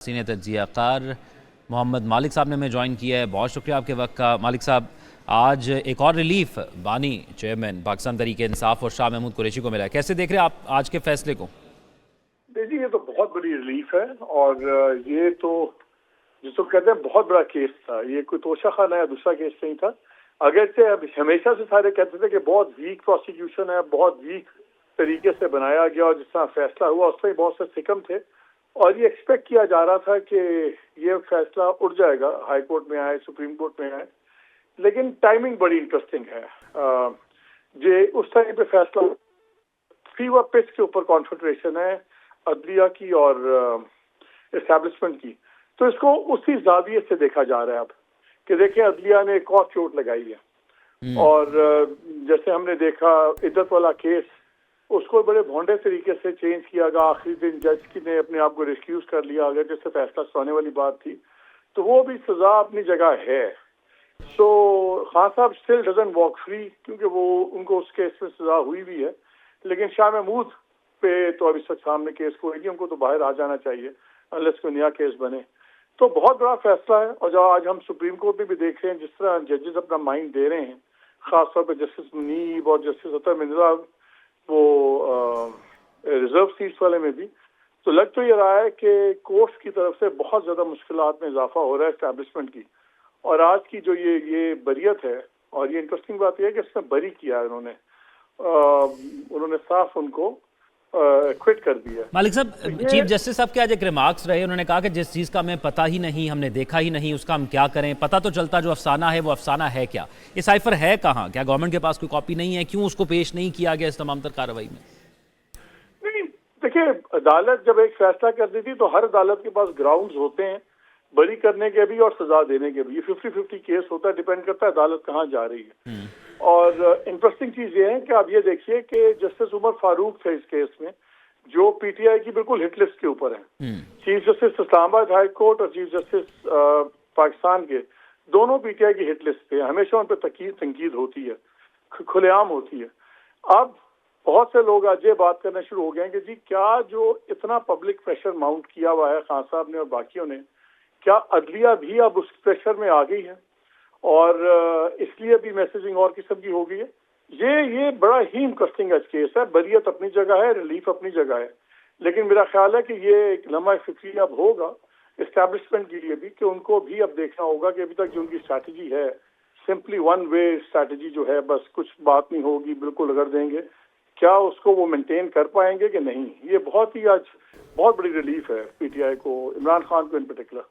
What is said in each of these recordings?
Senior تجزیہ کار محمد مالک صاحب نے ہمیں جوائن کیا ہے. بہت شکریہ آپ کے وقت کا. مالک صاحب، آج ایک اور ریلیف بانی چیئرمین پاکستان تحریک انصاف اور شاہ محمود قریشی کو ملا ہے. کیسے دیکھ رہے ہیں آپ آج کے فیصلے کو؟ جی، یہ تو بہت بڑی ریلیف ہے اور یہ تو جس کو کہتے ہیں بہت بڑا کیس تھا. یہ کوئی توشہ خانہ یا دوسرا کیس نہیں تھا. اگرچہ اب ہمیشہ سے سارے کہتے تھے کہ بہت ویک پروسیکیوشن ہے، بہت ویک طریقے سے بنایا گیا اور جس طرح فیصلہ ہوا اس میں بہت سے سکم تھے اور یہ ایکسپیکٹ کیا جا رہا تھا کہ یہ فیصلہ اٹھ جائے گا، ہائی کورٹ میں آئے، سپریم کورٹ میں آئے. لیکن ٹائمنگ بڑی انٹرسٹنگ ہے. اس ٹائم پہ فیصلہ فیور پچ کے اوپر کانسنٹریشن ہے عدلیہ کی اور اسٹیبلشمنٹ کی، تو اس کو اسی زاویے سے دیکھا جا رہا ہے اب کہ دیکھیں عدلیہ نے ایک اور چوٹ لگائی ہے. اور جیسے ہم نے دیکھا عدت والا کیس، اس کو بڑے بھونڈے طریقے سے چینج کیا گیا. آخری دن جج نے اپنے آپ کو ریسکیوز کر لیا اگر جس سے فیصلہ سنانے والی بات تھی، تو وہ بھی سزا اپنی جگہ ہے. سو خان صاحب اسٹل ڈزنٹ واک فری کیونکہ وہ ان کو اس کیس میں سزا ہوئی بھی ہے. لیکن شاہ محمود پہ تو ابھی تک سامنے کیس کوئی نہیں، ان کو تو باہر آ جانا چاہیے انلیس کوئی نیا کیس بنے. تو بہت بڑا فیصلہ ہے. اور جو آج ہم سپریم کورٹ میں بھی دیکھ رہے ہیں جس طرح ججز اپنا مائنڈ دے رہے ہیں، خاص طور پہ جسٹس منیب اور جسٹس عطر مرزا وہ ریزرو سیٹس والے میں بھی، تو لگ تو یہ رہا ہے کہ کورٹس کی طرف سے بہت زیادہ مشکلات میں اضافہ ہو رہا ہے اسٹیبلشمنٹ کی. اور آج کی جو یہ بریت ہے، اور یہ انٹرسٹنگ بات یہ ہے کہ اس نے بری کیا ہے، انہوں نے صاف ان کو کوئٹ کر دیا. مالک صاحب، چیف جسٹس صاحب کے آج ایک ریمارکس رہے، انہوں نے کہا کہ جس چیز کا ہمیں پتہ ہی نہیں، ہم نے دیکھا ہی نہیں، اس کا ہم کیا کریں؟ پتہ تو چلتا جو افسانہ ہے وہ افسانہ ہے کیا؟ یہ سائفر ہے کہاں؟ کیا گورنمنٹ کے پاس کوئی کاپی نہیں ہے؟ کیوں اس کو پیش نہیں کیا گیا اس تمام تر کارروائی میں؟ نہیں، دیکھیں عدالت جب ایک فیصلہ کرتی تھی تو ہر عدالت کے پاس گراؤنڈز ہوتے ہیں بری کرنے کے بھی اور سزا دینے کے بھی. یہ 50-50 کیس ہوتا ہے، ڈیپینڈ کرتا ہے عدالت کہاں جا رہی ہے. اور انٹرسٹنگ چیز یہ ہے کہ آپ یہ دیکھیے کہ جسٹس عمر فاروق تھے اس کیس میں، جو پی ٹی آئی کی بالکل ہٹ لسٹ کے اوپر ہیں. چیف جسٹس اسلام آباد ہائی کورٹ اور چیف جسٹس پاکستان کے دونوں پی ٹی آئی کی ہٹ لسٹ پہ، ہمیشہ ان پہ تنقید ہوتی ہے، کھلے عام ہوتی ہے. اب بہت سے لوگ آج یہ بات کرنا شروع ہو گئے ہیں کہ جی کیا جو اتنا پبلک پریشر ماؤنٹ کیا ہوا ہے خان صاحب نے اور باقیوں نے، کیا عدلیہ بھی اب اس پریشر میں آ گئی ہے اور اس لیے بھی میسیجنگ اور قسم کی ہو گئی ہے. یہ بڑا ہی انٹرسٹنگ کیس ہے. بریت اپنی جگہ ہے، ریلیف اپنی جگہ ہے، لیکن میرا خیال ہے کہ یہ ایک لمحہ فکری اب ہوگا اسٹیبلشمنٹ کے لیے بھی کہ ان کو بھی اب دیکھنا ہوگا کہ ابھی تک جو ان کی اسٹریٹجی ہے، سمپلی ون وے اسٹریٹجی جو ہے، بس کچھ بات نہیں ہوگی بالکل رگڑ دیں گے، کیا اس کو وہ مینٹین کر پائیں گے کہ نہیں. یہ بہت ہی آج بہت بڑی ریلیف ہے پی ٹی آئی کو، عمران خان کو ان پرٹیکولر.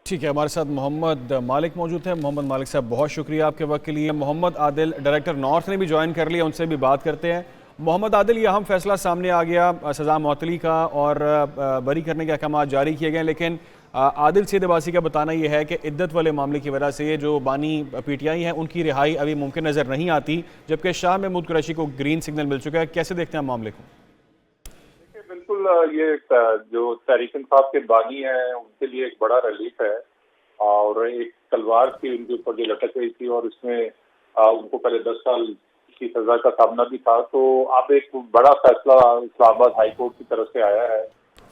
ٹھیک ہے، ہمارے ساتھ محمد مالک موجود ہیں. محمد مالک صاحب بہت شکریہ آپ کے وقت کے لیے. محمد عادل ڈائریکٹر نارتھ نے بھی جوائن کر لیا، ان سے بھی بات کرتے ہیں. محمد عادل، یہ اہم فیصلہ سامنے آ گیا سزا معطلی کا اور بری کرنے کے احکامات جاری کیے گئے، لیکن عادل سید عباسی کا بتانا یہ ہے کہ عدت والے معاملے کی وجہ سے جو بانی پی ٹی آئی ہیں ان کی رہائی ابھی ممکن نظر نہیں آتی، جبکہ شاہ محمود قریشی کو گرین سگنل مل چکا ہے. کیسے دیکھتے ہیں معاملے کو؟ بالکل، یہ جو تحریک انصاف کے بانی ہیں ان کے لیے ایک بڑا ریلیف ہے. اور ایک تلوار تھی ان کے اوپر جو لٹک رہی تھی اور اس میں ان کو پہلے 10 سال کی سزا کا سامنا بھی تھا. تو اب ایک بڑا فیصلہ اسلام آباد ہائی کورٹ کی طرف سے آیا ہے.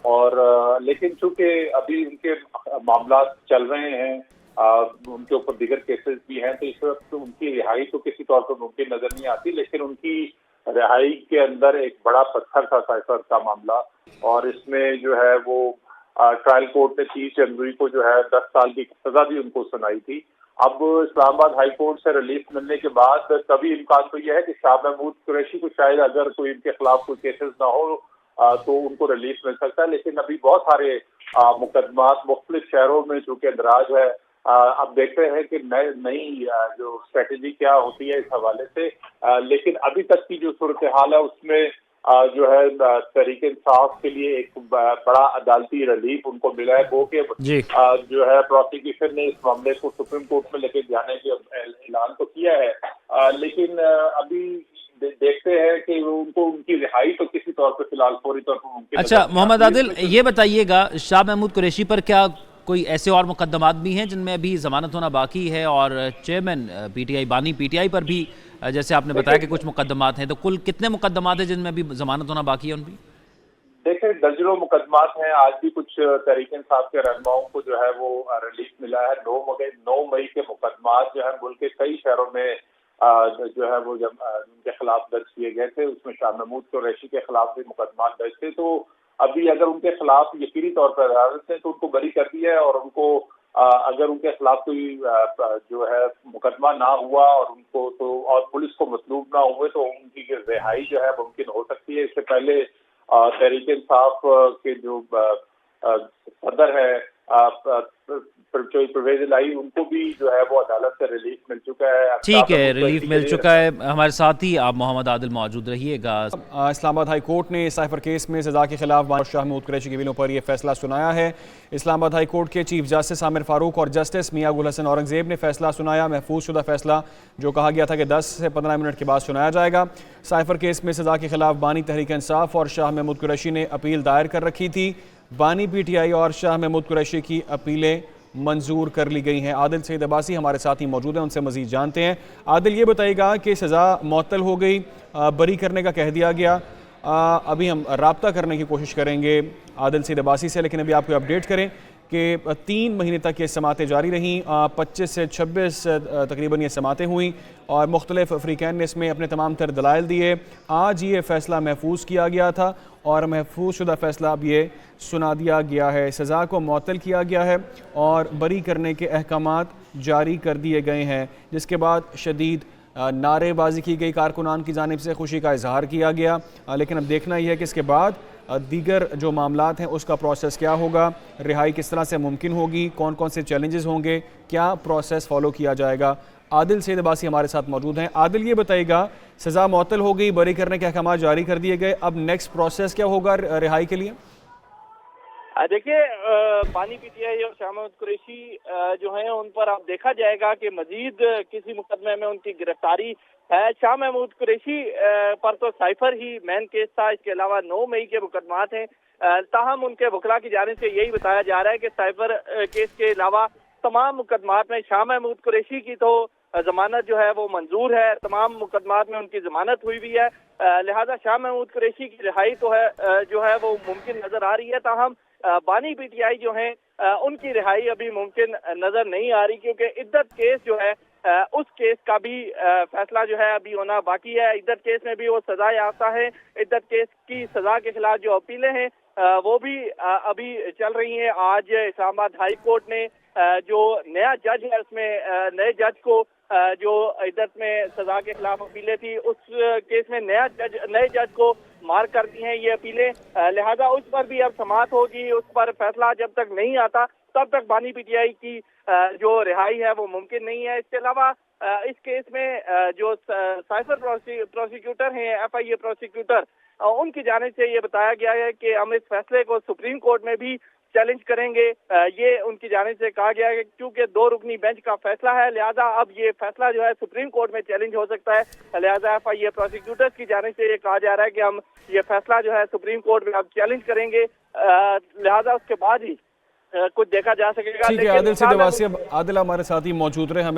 اور لیکن چونکہ ابھی ان کے معاملات چل رہے ہیں، ان کے اوپر دیگر کیسز بھی ہیں، تو اس وقت ان کی رہائی تو کسی طور پر ممکن نظر نہیں آتی. لیکن ان کی رہائی کے اندر ایک بڑا پتھر تھا سائفر کا معاملہ، اور اس میں جو ہے وہ ٹرائل کورٹ نے 30 جنوری کو جو ہے 10 سال کی سزا بھی ان کو سنائی تھی. اب اسلام آباد ہائی کورٹ سے ریلیف ملنے کے بعد کبھی امکان تو یہ ہے کہ شاہ محمود قریشی کو شاید اگر کوئی ان کے خلاف کوئی کیسز نہ ہو تو ان کو ریلیف مل سکتا ہے. لیکن ابھی بہت سارے مقدمات مختلف شہروں میں جو کہ اندراج ہے. اب دیکھتے ہیں کہ نئی جو اسٹریٹجی کیا ہوتی ہے اس حوالے سے. لیکن ابھی تک کی جو صورتحال ہے اس میں جو ہے تحریک انصاف کے لیے ایک بڑا عدالتی ریلیف ان کو ملا ہے. وہ کہ جو ہے پروسیکیوشن نے اس معاملے کو سپریم کورٹ میں لے کے جانے کے اعلان تو کیا ہے، لیکن ابھی دیکھتے ہیں کہ ان کو ان کی رہائی تو کسی طور پہ فی الحال فوری طور پر ممکن. اچھا محمد عادل، یہ بتائیے گا شاہ محمود قریشی پر کیا کوئی ایسے اور مقدمات بھی ہیں جن میں ابھی ضمانت ہونا باقی ہے، اور چیئرمین پی ٹی آئی بانی پی ٹی آئی پر بھی جیسے آپ نے بتایا کہ کچھ مقدمات ہیں، تو کل کتنے مقدمات ہیں جن میں ابھی ضمانت ہونا باقی ہے ان بھی؟ دیکھیں درجنوں مقدمات ہیں. آج بھی کچھ تحریک انصاف کے رہنماؤں کو جو ہے وہ ریلیف ملا ہے. 9 مئی کے مقدمات جو ہے ملک کے کئی شہروں میں جو ہے وہ جب ان کے خلاف درج کیے گئے تھے. اس میں شاہ محمود قریشی کے خلاف بھی مقدمات درج تھے. تو ابھی اگر ان کے خلاف یقینی طور پر عدالت نے تو ان کو بری کر دیا ہے, اور ان کو اگر ان کے خلاف کوئی جو ہے مقدمہ نہ ہوا اور ان کو تو اور پولیس کو مطلوب نہ ہوئے تو ان کی رہائی جو ہے ممکن ہو سکتی ہے. اس سے پہلے تحریک انصاف کے جو صدر ہے پرویز الہی, ان کو بھی جو ہے وہ عدالت سے ریلیف مل چکا ہے. ٹھیک ہے, ریلیف مل چکا ہے. ہمارے ساتھ ہی آپ محمد عادل موجود رہیے گا. اسلام آباد ہائی کورٹ نے سائفر کیس میں سزا کے خلاف شاہ محمود قریشی کے بلوں پر یہ فیصلہ سنایا ہے. اسلام آباد ہائی کورٹ کے چیف جسٹس عامر فاروق اور جسٹس میاں گل حسن اورنگزیب نے فیصلہ سنایا. محفوظ شدہ فیصلہ جو کہا گیا تھا کہ 10 سے 15 منٹ کے بعد سنایا جائے گا. سائفر کیس میں سزا کے خلاف بانی تحریک انصاف اور شاہ محمود قریشی نے اپیل دائر کر رکھی تھی. بانی پی ٹی آئی اور شاہ محمود قریشی کی اپیلیں منظور کر لی گئی ہیں. عادل سعید عباسی ہمارے ساتھ ہی موجود ہیں, ان سے مزید جانتے ہیں. عادل, یہ بتائے گا کہ سزا معطل ہو گئی, بری کرنے کا کہہ دیا گیا. ابھی ہم رابطہ کرنے کی کوشش کریں گے عادل سعید عباسی سے, لیکن ابھی آپ کو اپڈیٹ کریں کہ 3 مہینے تک یہ سماعتیں جاری رہیں. 25 سے 26 تقریباً یہ سماعتیں ہوئیں اور مختلف فریقین نے اس میں اپنے تمام تر دلائل دیے. آج یہ فیصلہ محفوظ کیا گیا تھا اور محفوظ شدہ فیصلہ اب یہ سنا دیا گیا ہے. سزا کو معطل کیا گیا ہے اور بری کرنے کے احکامات جاری کر دیے گئے ہیں, جس کے بعد شدید نعرے بازی کی گئی. کارکنان کی جانب سے خوشی کا اظہار کیا گیا, لیکن اب دیکھنا یہ ہے کہ اس کے بعد دیگر جو معاملات ہیں اس کا پروسیس کیا ہوگا, رہائی کس طرح سے ممکن ہوگی, کون کون سے چیلنجز ہوں گے, کیا پروسیس فالو کیا جائے گا. عادل سعید عباسی ہمارے ساتھ موجود ہیں. عادل, یہ بتائے گا سزا معطل ہو گئی, بری کرنے کے احکامات جاری کر دیے گئے, اب نیکسٹ پروسیس کیا ہوگا رہائی کے لیے؟ دیکھیے, بانی پی ٹی آئی اور شاہ محمود قریشی جو ہیں ان پر اب دیکھا جائے گا کہ مزید کسی مقدمے میں ان کی گرفتاری ہے. شاہ محمود قریشی پر تو سائفر ہی مین کیس تھا, اس کے علاوہ 9 مئی کے مقدمات ہیں. تاہم ان کے وکلاء کی جانب سے یہی بتایا جا رہا ہے کہ سائفر کیس کے علاوہ تمام مقدمات میں شاہ محمود قریشی کی تو ضمانت جو ہے وہ منظور ہے, تمام مقدمات میں ان کی ضمانت ہوئی بھی ہے. لہذا شاہ محمود قریشی کی رہائی تو ہے جو ہے وہ ممکن نظر آ رہی ہے. تاہم بانی پی ٹی آئی جو ہیں ان کی رہائی ابھی ممکن نظر نہیں آ رہی, کیونکہ عدت کیس جو ہے اس کیس کا بھی فیصلہ جو ہے ابھی ہونا باقی ہے. عدت کیس میں بھی وہ سزا یافتہ ہے. عدت کیس کی سزا کے خلاف جو اپیلیں ہیں وہ بھی ابھی چل رہی ہیں. آج اسلام آباد ہائی کورٹ نے جو نیا جج ہے اس میں نئے جج کو جو عدت میں سزا کے خلاف اپیلیں تھی اس کیس میں نئے جج کو مار کر دی ہیں یہ اپیلیں. لہذا اس پر بھی اب سماعت ہوگی, اس پر فیصلہ جب تک نہیں آتا تب تک بانی پی ٹی آئی کی جو رہائی ہے وہ ممکن نہیں ہے. اس کے علاوہ اس کیس میں جو سائفر پروسیکیوٹر ہیں, ایف آئی اے پروسیکیوٹر, ان کی جانب سے یہ بتایا گیا ہے کہ ہم اس فیصلے کو سپریم کورٹ میں بھی چیلنج کریں گے. یہ ان کی جانب سے کہا گیا ہے کہ کیونکہ 2 رکنی بینچ کا فیصلہ ہے, لہذا اب یہ فیصلہ جو ہے سپریم کورٹ میں چیلنج ہو سکتا ہے. لہذا ایف آئی اے پروسیکیوٹرز کی جانب سے یہ کہا جا رہا ہے کہ ہم یہ فیصلہ جو ہے سپریم کورٹ میں اب چیلنج کریں گے, لہذا اس کے بعد ہی کچھ دیکھا جا سکے گا. ٹھیک ہے, عادل سعید عباسی, اب عادل ہمارے ساتھ ہی موجود رہے. ہمیں